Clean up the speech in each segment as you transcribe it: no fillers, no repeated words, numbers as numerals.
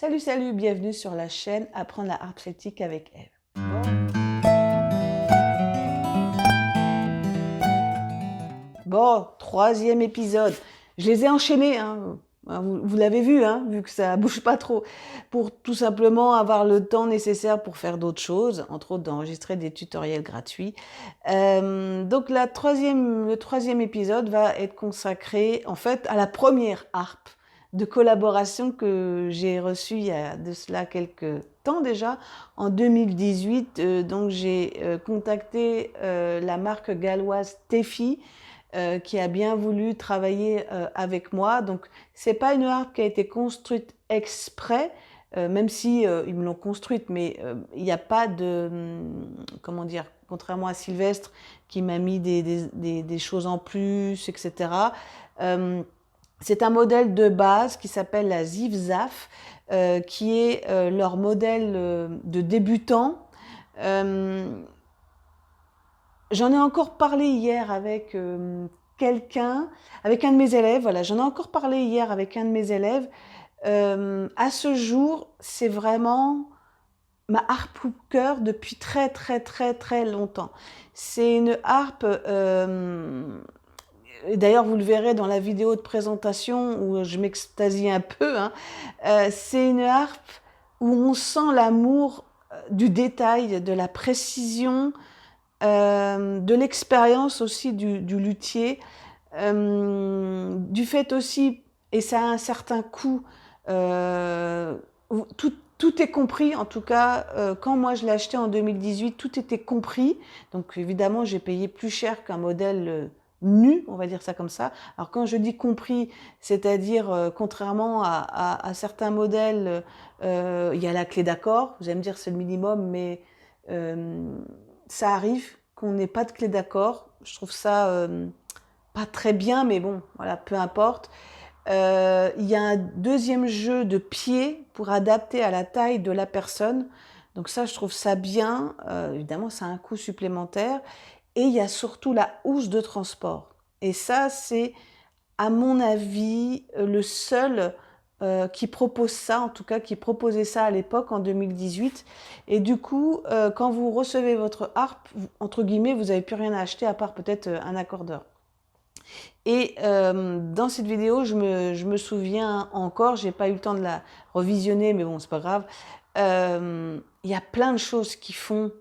Salut, salut, bienvenue sur la chaîne Apprendre la harpe celtique avec Eve. Bon, troisième épisode. Je les ai enchaînés, hein. Vous l'avez vu, hein, vu que ça bouge pas trop, pour tout simplement avoir le temps nécessaire pour faire d'autres choses, entre autres d'enregistrer des tutoriels gratuits. Donc le troisième épisode va être consacré en fait à la première harpe de collaboration que j'ai reçue il y a de cela quelques temps déjà, en 2018. Donc j'ai contacté la marque galloise Tefi, qui a bien voulu travailler avec moi. Donc, c'est pas une harpe qui a été construite exprès, même si ils me l'ont construite, mais il n'y a pas de, comment dire, contrairement à Sylvestre qui m'a mis des choses en plus, etc. C'est un modèle de base qui s'appelle la Zivzaf, qui est leur modèle de débutant. J'en ai encore parlé hier avec quelqu'un, avec un de mes élèves. Voilà, j'en ai encore parlé hier avec un de mes élèves. À ce jour, c'est vraiment ma harpe coup de cœur depuis très longtemps. C'est une harpe. D'ailleurs, vous le verrez dans la vidéo de présentation où je m'extasie un peu. Hein. C'est une harpe où on sent l'amour du détail, de la précision, de l'expérience aussi du luthier, du fait aussi, et ça a un certain coût, tout est compris, en tout cas, quand moi je l'ai acheté en 2018, tout était compris. Donc évidemment, j'ai payé plus cher qu'un modèle nu, on va dire ça comme ça. Alors quand je dis compris, c'est-à-dire contrairement à certains modèles, il y a la clé d'accord. Vous allez me dire c'est le minimum, mais ça arrive qu'on n'ait pas de clé d'accord. Je trouve ça pas très bien, mais bon, voilà, peu importe. Il y a un deuxième jeu de pied pour adapter à la taille de la personne. Donc ça, je trouve ça bien. Évidemment, ça a un coût supplémentaire. Et il y a surtout la housse de transport. Et ça, c'est, à mon avis, le seul qui propose ça, en tout cas qui proposait ça à l'époque, en 2018. Et du coup, quand vous recevez votre harpe, entre guillemets, vous n'avez plus rien à acheter à part peut-être un accordeur. Et dans cette vidéo, je me souviens encore, j'ai pas eu le temps de la revisionner, mais bon, c'est pas grave. Il y a plein de choses qui font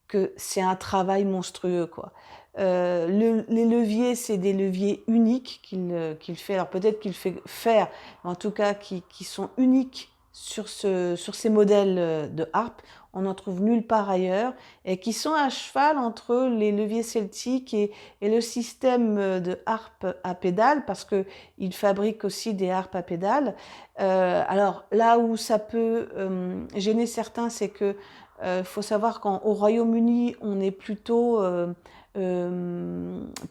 que c'est un travail monstrueux, quoi. Les leviers, c'est des leviers uniques qu'il fait. Alors peut-être qu'il fait faire, mais en tout cas qui sont uniques sur ces modèles de harpe. On n'en trouve nulle part ailleurs et qui sont à cheval entre les leviers celtiques et le système de harpe à pédale, parce qu'il fabrique aussi des harpes à pédale. Alors là où ça peut gêner certains, c'est que faut savoir qu'au Royaume-Uni, on est plutôt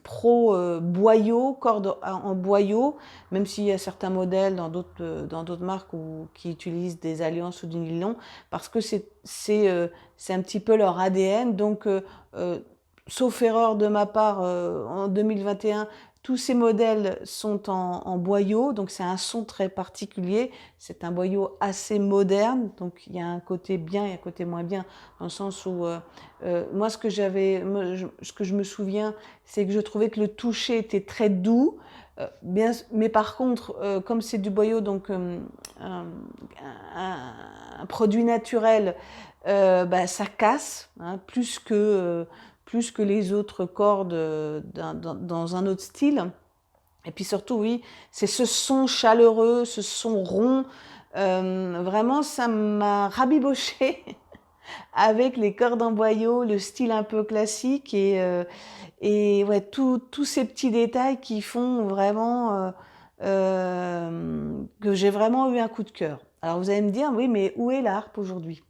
pro boyau, corde en boyau, même s'il y a certains modèles dans d'autres marques qui utilisent des alliances ou du nylon, parce que c'est un petit peu leur ADN. Donc, sauf erreur de ma part, en 2021, tous ces modèles sont en boyau, donc c'est un son très particulier. C'est un boyau assez moderne, donc il y a un côté bien et un côté moins bien, dans le sens où moi ce que je me souviens, c'est que je trouvais que le toucher était très doux. Bien, mais par contre, comme c'est du boyau, donc un, un produit naturel, bah, ça casse, hein, plus que les autres cordes dans un autre style. Et puis surtout, oui, c'est ce son chaleureux, ce son rond. Vraiment, ça m'a rabiboché avec les cordes en boyau, le style un peu classique et ouais, tous ces petits détails qui font vraiment que j'ai vraiment eu un coup de cœur. Alors vous allez me dire, oui, mais où est la harpe aujourd'hui?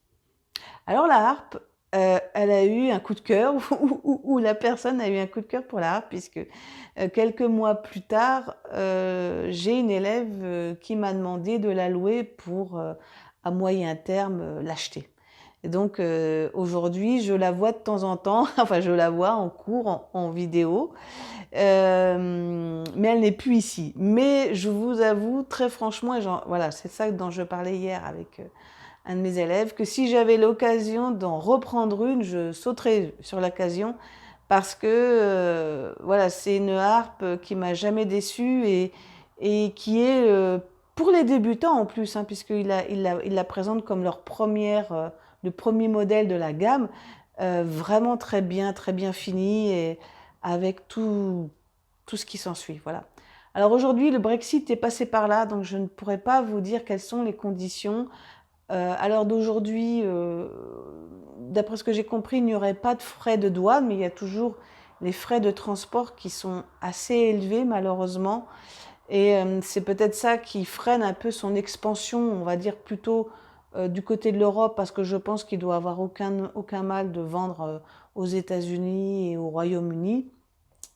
Alors la harpe, elle a eu un coup de cœur, ou la personne a eu un coup de cœur pour la harpe, puisque quelques mois plus tard, j'ai une élève qui m'a demandé de la louer pour, à moyen terme, l'acheter. Et donc aujourd'hui, je la vois de temps en temps, enfin je la vois en cours, en vidéo, mais elle n'est plus ici. Mais je vous avoue très franchement, et voilà, c'est ça dont je parlais hier avec un de mes élèves, que si j'avais l'occasion d'en reprendre une, je sauterais sur l'occasion parce que voilà, c'est une harpe qui m'a jamais déçue et qui est pour les débutants en plus, hein, puisqu'il il la présente comme leur le premier modèle de la gamme, vraiment très bien fini et avec tout ce qui s'ensuit. Voilà. Alors aujourd'hui, le Brexit est passé par là, donc je ne pourrais pas vous dire quelles sont les conditions. À l'heure d'aujourd'hui, d'après ce que j'ai compris, il n'y aurait pas de frais de douane, mais il y a toujours les frais de transport qui sont assez élevés malheureusement. Et c'est peut-être ça qui freine un peu son expansion, on va dire plutôt du côté de l'Europe, parce que je pense qu'il doit avoir aucun mal de vendre aux États-Unis et au Royaume-Uni.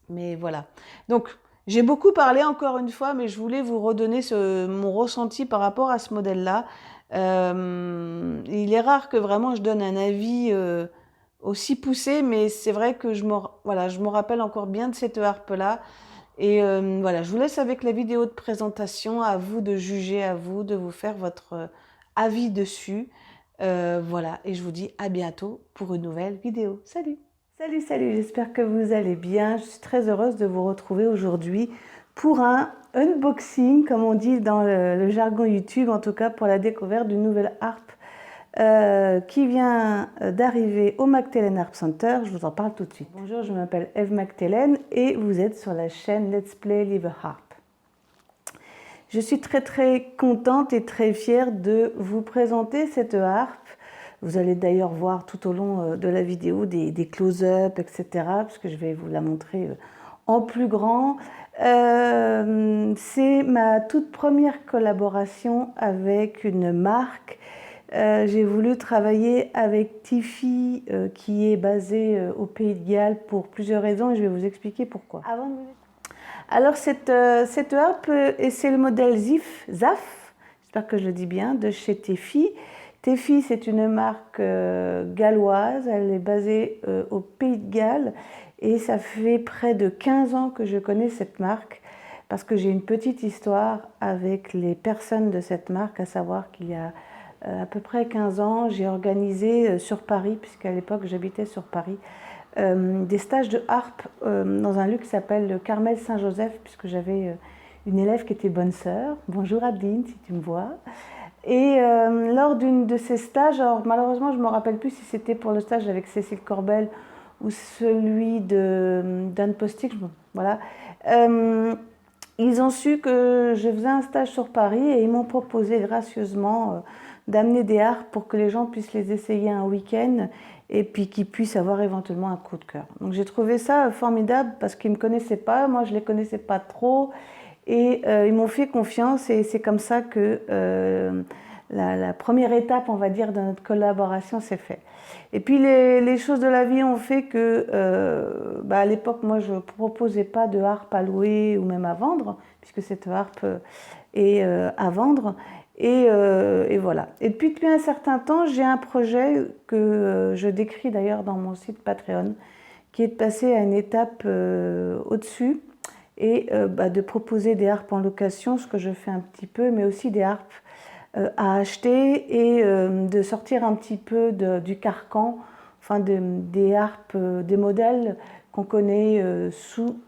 Mais voilà. Donc, j'ai beaucoup parlé encore une fois, mais je voulais vous redonner mon ressenti par rapport à ce modèle-là. Il est rare que vraiment je donne un avis aussi poussé, mais c'est vrai que voilà, je me rappelle encore bien de cette harpe-là. Et voilà, je vous laisse avec la vidéo de présentation, à vous de juger, à vous de vous faire votre avis dessus. Voilà, et je vous dis à bientôt pour une nouvelle vidéo. Salut! Salut, salut, j'espère que vous allez bien. Je suis très heureuse de vous retrouver aujourd'hui pour un unboxing, comme on dit dans le jargon YouTube, en tout cas pour la découverte d'une nouvelle harpe qui vient d'arriver au Mactellen Harp Center. Je vous en parle tout de suite. Bonjour, je m'appelle Eve Mactellen et vous êtes sur la chaîne Let's Play Live a Harp. Je suis très contente et très fière de vous présenter cette harpe. Vous allez d'ailleurs voir tout au long de la vidéo des close-up, etc. Parce que je vais vous la montrer en plus grand. C'est ma toute première collaboration avec une marque. J'ai voulu travailler avec Tiffy qui est basée au Pays de Galles pour plusieurs raisons et je vais vous expliquer pourquoi. Alors cette harpe, c'est le modèle ZAF, j'espère que je le dis bien, de chez Tiffy. Tiffy, c'est une marque galloise, elle est basée au Pays de Galles et ça fait près de 15 ans que je connais cette marque parce que j'ai une petite histoire avec les personnes de cette marque, à savoir qu'il y a à peu près 15 ans, j'ai organisé sur Paris, puisqu'à l'époque j'habitais sur Paris, des stages de harpe dans un lieu qui s'appelle le Carmel Saint-Joseph, puisque j'avais une élève qui était bonne sœur. Bonjour Adeline, si tu me vois. Et lors d'une de ces stages, alors malheureusement je ne me rappelle plus si c'était pour le stage avec Cécile Corbel ou celui d'Anne Postic, voilà. Ils ont su que je faisais un stage sur Paris et ils m'ont proposé gracieusement d'amener des harpes pour que les gens puissent les essayer un week-end et puis qu'ils puissent avoir éventuellement un coup de cœur. Donc j'ai trouvé ça formidable parce qu'ils ne me connaissaient pas, moi je ne les connaissais pas trop et ils m'ont fait confiance et c'est comme ça que la première étape, on va dire, de notre collaboration s'est faite. Et puis les choses de la vie ont fait que à l'époque, moi je ne proposais pas de harpe à louer ou même à vendre, puisque cette harpe est à vendre. Et voilà. Et depuis un certain temps, j'ai un projet que je décris d'ailleurs dans mon site Patreon, qui est de passer à une étape au-dessus et de proposer des harpes en location, ce que je fais un petit peu, mais aussi des harpes à acheter et de sortir un petit peu du carcan, enfin des harpes, des modèles qu'on connaît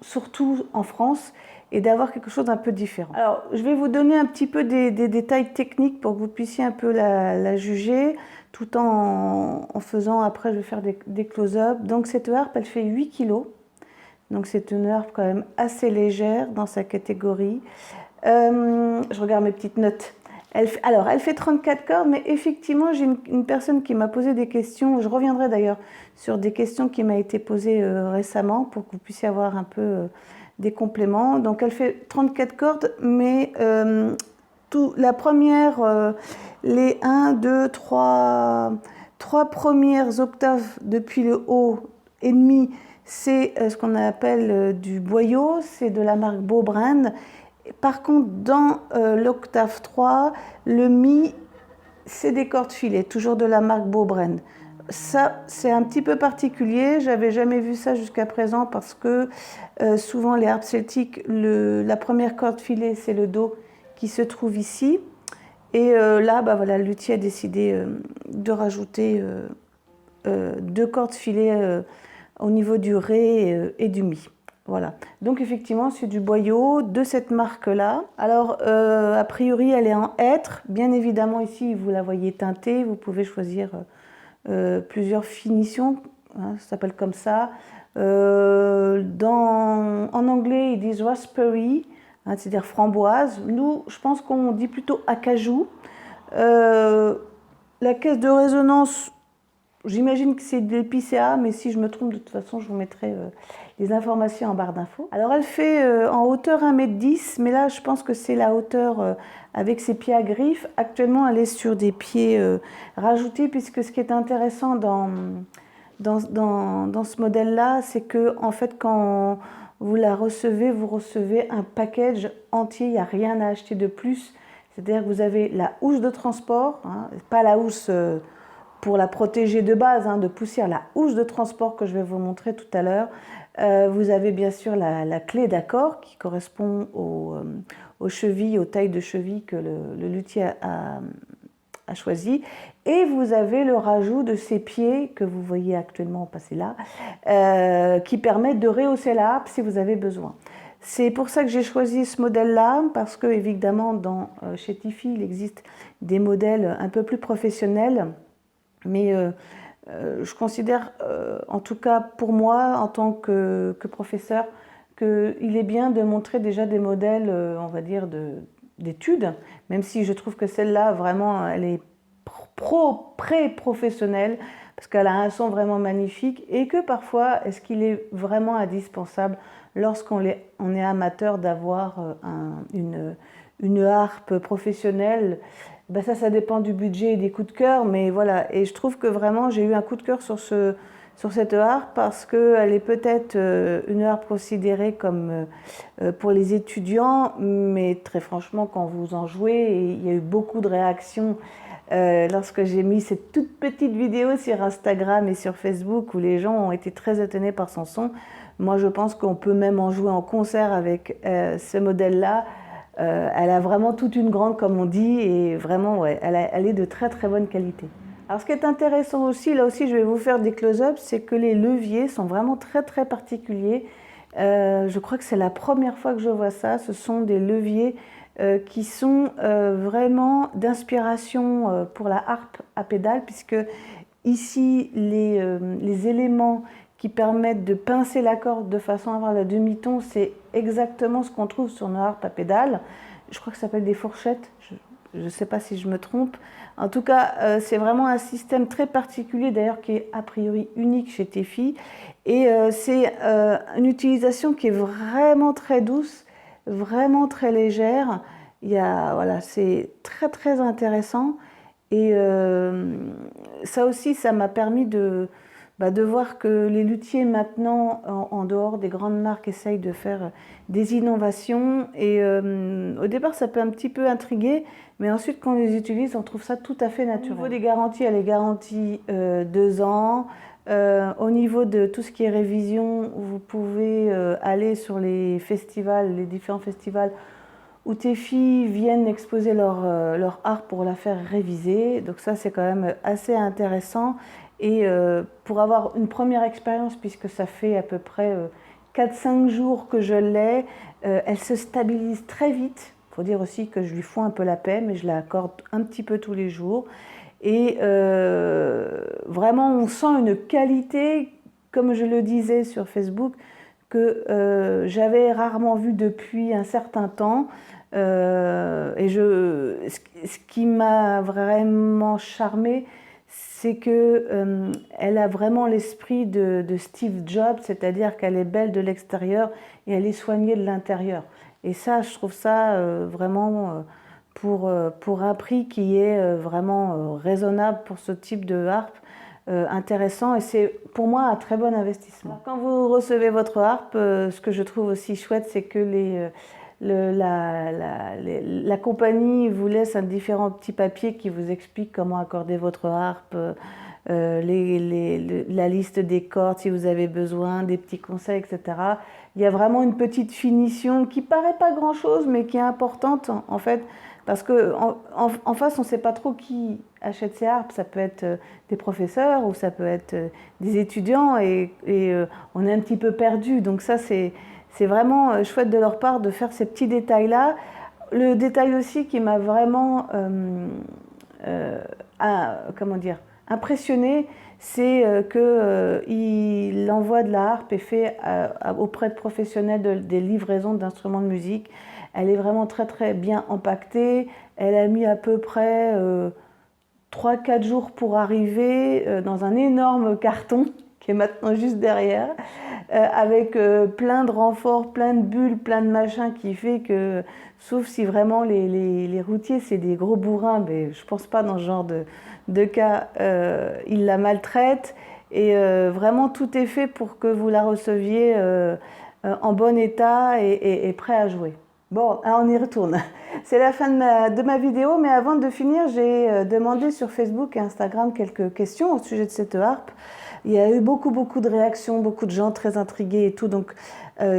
surtout en France, et d'avoir quelque chose d'un peu différent. Alors, je vais vous donner un petit peu des détails techniques pour que vous puissiez un peu la juger, tout en faisant, après je vais faire des close-up. Donc cette harpe, elle fait 8 kg, donc c'est une harpe quand même assez légère dans sa catégorie. Je regarde mes petites notes. Elle fait 34 cordes, mais effectivement, j'ai une personne qui m'a posé des questions. Je reviendrai d'ailleurs sur des questions qui m'ont été posées récemment pour que vous puissiez avoir un peu des compléments. Donc, elle fait 34 cordes, mais la première, les 1, 2, 3 premières octaves depuis le haut et demi, c'est ce qu'on appelle du boyau, c'est de la marque Beaubrand. Par contre, dans l'octave 3, le mi, c'est des cordes filées, toujours de la marque Beaubrand. Ça, c'est un petit peu particulier, j'avais jamais vu ça jusqu'à présent parce que souvent les harpes celtiques, la première corde filée, c'est le dos qui se trouve ici. Et là, bah, voilà, le luthier a décidé de rajouter 2 cordes filées au niveau du ré et du mi. Voilà. Donc effectivement, c'est du boyau de cette marque-là. Alors, a priori, elle est en hêtre. Bien évidemment, ici, vous la voyez teintée. Vous pouvez choisir plusieurs finitions. Hein, ça s'appelle comme ça. En anglais, ils disent raspberry, hein, c'est-à-dire framboise. Nous, je pense qu'on dit plutôt acajou. La caisse de résonance, j'imagine que c'est de l'épicéa, mais si je me trompe, de toute façon, je vous mettrai les informations en barre d'infos. Alors, elle fait en hauteur 1,10 m, mais là, je pense que c'est la hauteur avec ses pieds à griffes. Actuellement, elle est sur des pieds rajoutés, puisque ce qui est intéressant dans ce modèle-là, c'est que, en fait, quand vous la recevez, vous recevez un package entier, il n'y a rien à acheter de plus. C'est-à-dire que vous avez la housse de transport, hein, pas la housse pour la protéger de base hein, de poussière, la housse de transport que je vais vous montrer tout à l'heure. Vous avez bien sûr la clé d'accord qui correspond aux chevilles, aux tailles de chevilles que le luthier a choisi. Et vous avez le rajout de ces pieds que vous voyez actuellement passer là, qui permettent de rehausser la harpe si vous avez besoin. C'est pour ça que j'ai choisi ce modèle-là, parce que évidemment chez Tiffy, il existe des modèles un peu plus professionnels, mais je considère, en tout cas pour moi, en tant que professeur, qu'il est bien de montrer déjà des modèles, on va dire, d'études, même si je trouve que celle-là, vraiment, elle est pré-professionnelle, parce qu'elle a un son vraiment magnifique, et que parfois, est-ce qu'il est vraiment indispensable, lorsqu'on est amateur, d'avoir une harpe professionnelle? Ben ça dépend du budget et des coups de cœur, mais voilà. Et je trouve que vraiment, j'ai eu un coup de cœur sur cette harpe parce qu'elle est peut-être une harpe considérée comme pour les étudiants, mais très franchement, quand vous en jouez, il y a eu beaucoup de réactions lorsque j'ai mis cette toute petite vidéo sur Instagram et sur Facebook où les gens ont été très étonnés par son son. Moi, je pense qu'on peut même en jouer en concert avec ce modèle-là. Elle a vraiment toute une grande, comme on dit, et vraiment, ouais, elle est de très très bonne qualité. Alors, ce qui est intéressant aussi, là aussi, je vais vous faire des close-ups, c'est que les leviers sont vraiment très très particuliers. Je crois que c'est la première fois que je vois ça. Ce sont des leviers qui sont vraiment d'inspiration pour la harpe à pédale, puisque ici, les éléments qui permettent de pincer la corde de façon à avoir la demi-ton, c'est exactement ce qu'on trouve sur nos harpes à pédale. Je crois que ça s'appelle des fourchettes, je ne sais pas si je me trompe. En tout cas, c'est vraiment un système très particulier, d'ailleurs, qui est a priori unique chez Tiffy. Et c'est une utilisation qui est vraiment très douce, vraiment très légère. Voilà, c'est très très intéressant. Et ça aussi, ça m'a permis de voir que les luthiers maintenant, en dehors des grandes marques, essayent de faire des innovations. Et au départ, ça peut un petit peu intriguer, mais ensuite, quand on les utilise, on trouve ça tout à fait naturel. Au niveau des garanties, elle est garantie 2 ans. Au niveau de tout ce qui est révision, vous pouvez aller sur les festivals, les différents festivals où tes filles viennent exposer leur art pour la faire réviser. Donc ça, c'est quand même assez intéressant. Et pour avoir une première expérience, puisque ça fait à peu près 4-5 jours que je l'ai, elle se stabilise très vite. Il faut dire aussi que je lui fous un peu la paix, mais je la accorde un petit peu tous les jours. Et vraiment, on sent une qualité, comme je le disais sur Facebook, que j'avais rarement vue depuis un certain temps. Et ce qui m'a vraiment charmée, c'est que elle a vraiment l'esprit de Steve Jobs, c'est-à-dire qu'elle est belle de l'extérieur et elle est soignée de l'intérieur. Et ça, je trouve ça vraiment pour un prix qui est vraiment raisonnable pour ce type de harpe, intéressant, et c'est pour moi un très bon investissement. Alors, quand vous recevez votre harpe, ce que je trouve aussi chouette, c'est que la compagnie vous laisse un différents petits papiers qui vous expliquent comment accorder votre harpe, la liste des cordes si vous avez besoin, des petits conseils, etc. Il y a vraiment une petite finition qui paraît pas grand-chose, mais qui est importante en fait, parce que en face, on ne sait pas trop qui achète ces harpes. Ça peut être des professeurs ou ça peut être des étudiants et on est un petit peu perdu. Donc ça, c'est vraiment chouette de leur part de faire ces petits détails-là. Le détail aussi qui m'a vraiment comment dire, impressionné, c'est qu'il envoie de la harpe et fait auprès de professionnels des livraisons d'instruments de musique. Elle est vraiment très très bien empaquetée. Elle a mis à peu près 3-4 jours pour arriver dans un énorme carton qui est maintenant juste derrière, avec plein de renforts, plein de bulles, plein de machins qui fait que, sauf si vraiment les routiers c'est des gros bourrins, mais je pense pas dans ce genre de cas, ils la maltraitent et vraiment tout est fait pour que vous la receviez en bon état et prêt à jouer. Bon, on y retourne. C'est la fin de ma vidéo, mais avant de finir, j'ai demandé sur Facebook et Instagram quelques questions au sujet de cette harpe. Il y a eu beaucoup de réactions, beaucoup de gens très intrigués et tout. Donc,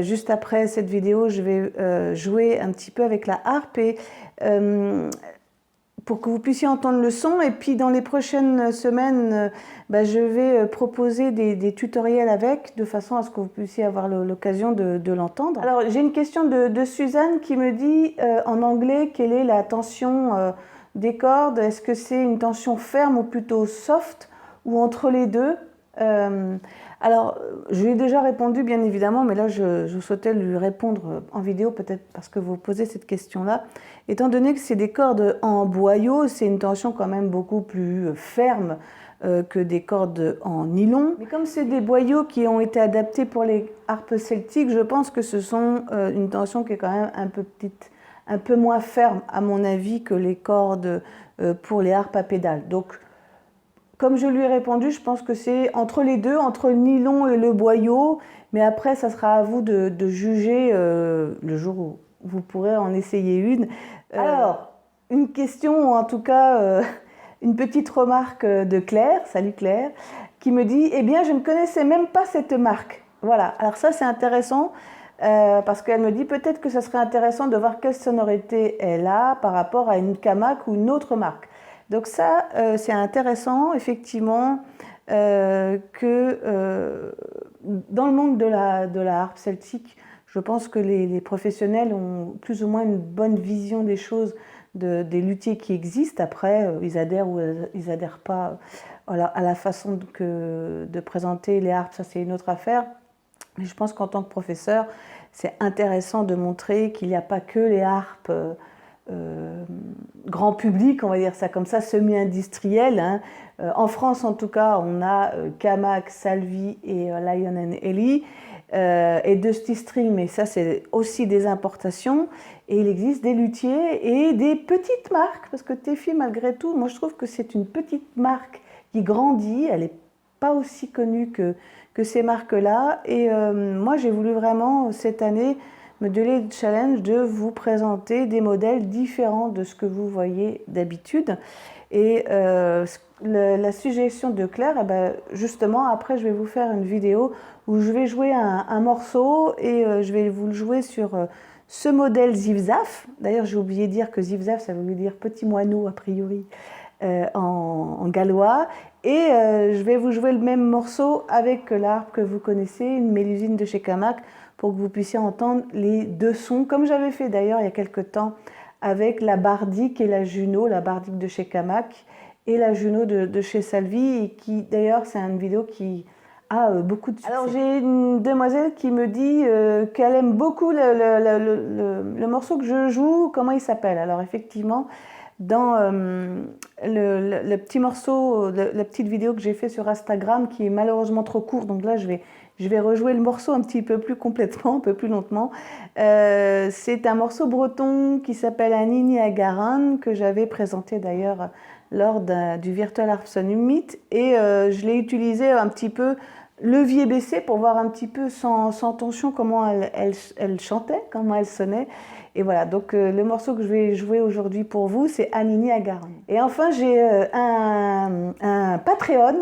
juste après cette vidéo, je vais jouer un petit peu avec la harpe et pour que vous puissiez entendre le son. Et puis, dans les prochaines semaines, je vais proposer des tutoriels avec, de façon à ce que vous puissiez avoir l'occasion de l'entendre. Alors, j'ai une question de Suzanne qui me dit en anglais, quelle est la tension des cordes? Est-ce que c'est une tension ferme ou plutôt soft ou entre les deux? Alors, je lui ai déjà répondu, bien évidemment, mais là, je souhaitais lui répondre en vidéo, peut-être parce que vous posez cette question-là. Étant donné que c'est des cordes en boyau, c'est une tension quand même beaucoup plus ferme que des cordes en nylon. Mais comme c'est des boyaux qui ont été adaptés pour les harpes celtiques, je pense que ce sont une tension qui est quand même un peu moins ferme, à mon avis, que les cordes pour les harpes à pédales. Donc, comme je lui ai répondu, je pense que c'est entre les deux, entre le nylon et le boyau. Mais après, ça sera à vous de juger le jour où vous pourrez en essayer une. Alors, une question, ou en tout cas, une petite remarque de Claire, salut Claire, qui me dit « Eh bien, je ne connaissais même pas cette marque. » Voilà, alors ça c'est intéressant, parce qu'elle me dit peut-être que ça serait intéressant de voir quelle sonorité elle a par rapport à une Camac ou une autre marque. Donc ça, c'est intéressant, effectivement, que dans le monde de la harpe celtique, je pense que les professionnels ont plus ou moins une bonne vision des choses, des luthiers qui existent. Après, ils adhèrent ou ils n'adhèrent pas à la façon de présenter les harpes, ça c'est une autre affaire. Mais je pense qu'en tant que professeur, c'est intéressant de montrer qu'il n'y a pas que les harpes grand public, on va dire ça comme ça, semi-industriel. Hein. En France, en tout cas, on a Camac, Salvi et Lion & Ellie et Dusty String, mais ça, c'est aussi des importations. Et il existe des luthiers et des petites marques, parce que Tefi, malgré tout, moi, je trouve que c'est une petite marque qui grandit. Elle n'est pas aussi connue que ces marques-là. Et moi, j'ai voulu vraiment, cette année, me donner le challenge de vous présenter des modèles différents de ce que vous voyez d'habitude. Et la suggestion de Claire, eh ben, justement, après je vais vous faire une vidéo où je vais jouer un morceau et je vais vous le jouer sur ce modèle Zivzaf. D'ailleurs, j'ai oublié de dire que Zivzaf, ça veut dire petit moineau a priori en gallois. Et je vais vous jouer le même morceau avec l'harpe que vous connaissez, une Mélusine de chez Camac, pour que vous puissiez entendre les deux sons, comme j'avais fait d'ailleurs il y a quelques temps avec la Bardique et la Juno, la Bardique de chez Camac et la Juno de chez Salvi, et qui d'ailleurs c'est une vidéo qui a beaucoup de succès. Alors j'ai une demoiselle qui me dit qu'elle aime beaucoup le morceau que je joue, comment il s'appelle? Alors effectivement, dans le petit morceau, la petite vidéo que j'ai fait sur Instagram, qui est malheureusement trop court, donc là je vais rejouer le morceau un petit peu plus complètement, un peu plus lentement. C'est un morceau breton qui s'appelle Anini Agaran, que j'avais présenté d'ailleurs lors du Virtual Harp Summit, et je l'ai utilisé un petit peu levier baissé pour voir un petit peu sans tension comment elle chantait, comment elle sonnait. Et voilà, donc le morceau que je vais jouer aujourd'hui pour vous, c'est Anini à Garonne. Et enfin, j'ai un Patreon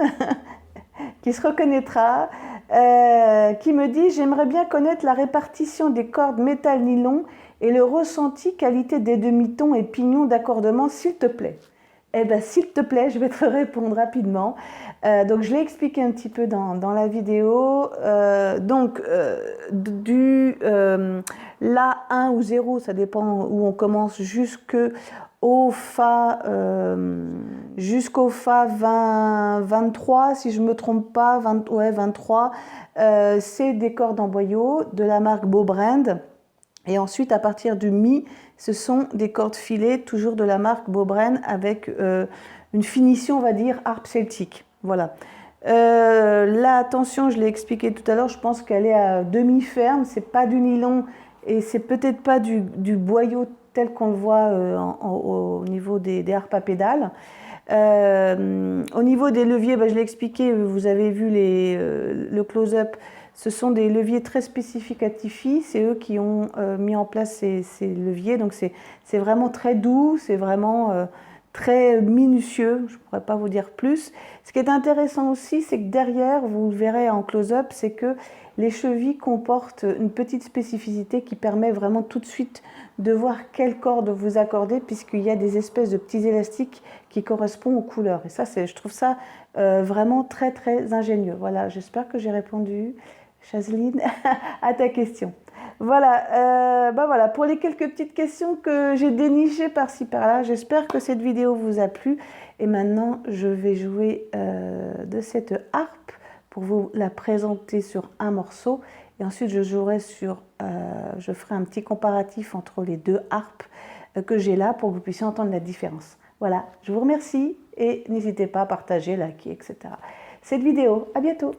qui se reconnaîtra, qui me dit « J'aimerais bien connaître la répartition des cordes métal-nylon et le ressenti qualité des demi-tons et pignons d'accordement, s'il te plaît. » Eh bien, s'il te plaît, je vais te répondre rapidement. Donc, je l'ai expliqué un petit peu dans la vidéo. La 1 ou 0, ça dépend où on commence, jusqu'au Fa 23, si je ne me trompe pas, 23, c'est des cordes en boyau de la marque Beaubrand. Et ensuite, à partir du Mi, ce sont des cordes filées, toujours de la marque Beaubrand, avec une finition, on va dire, harpe celtique. Voilà. La tension, je l'ai expliqué tout à l'heure, je pense qu'elle est à demi-ferme, c'est pas du nylon et c'est peut-être pas du boyau tel qu'on le voit au niveau des harpes à pédales. Au niveau des leviers, je l'ai expliqué, vous avez vu le close-up, ce sont des leviers très spécifiques à Tiffy, c'est eux qui ont mis en place ces leviers, donc c'est vraiment très doux, c'est vraiment très minutieux, je ne pourrais pas vous dire plus. Ce qui est intéressant aussi, c'est que derrière, vous le verrez en close-up, c'est que les chevilles comportent une petite spécificité qui permet vraiment tout de suite de voir quelle corde vous accordez, puisqu'il y a des espèces de petits élastiques qui correspondent aux couleurs. Et ça, je trouve ça vraiment très très ingénieux. Voilà, j'espère que j'ai répondu, Chazeline, à ta question. Voilà, voilà, pour les quelques petites questions que j'ai dénichées par-ci par-là, j'espère que cette vidéo vous a plu. Et maintenant, je vais jouer de cette harpe pour vous la présenter sur un morceau. Et ensuite, je jouerai je ferai un petit comparatif entre les deux harpes que j'ai là pour que vous puissiez entendre la différence. Voilà, je vous remercie et n'hésitez pas à partager, liker, etc. cette vidéo. À bientôt!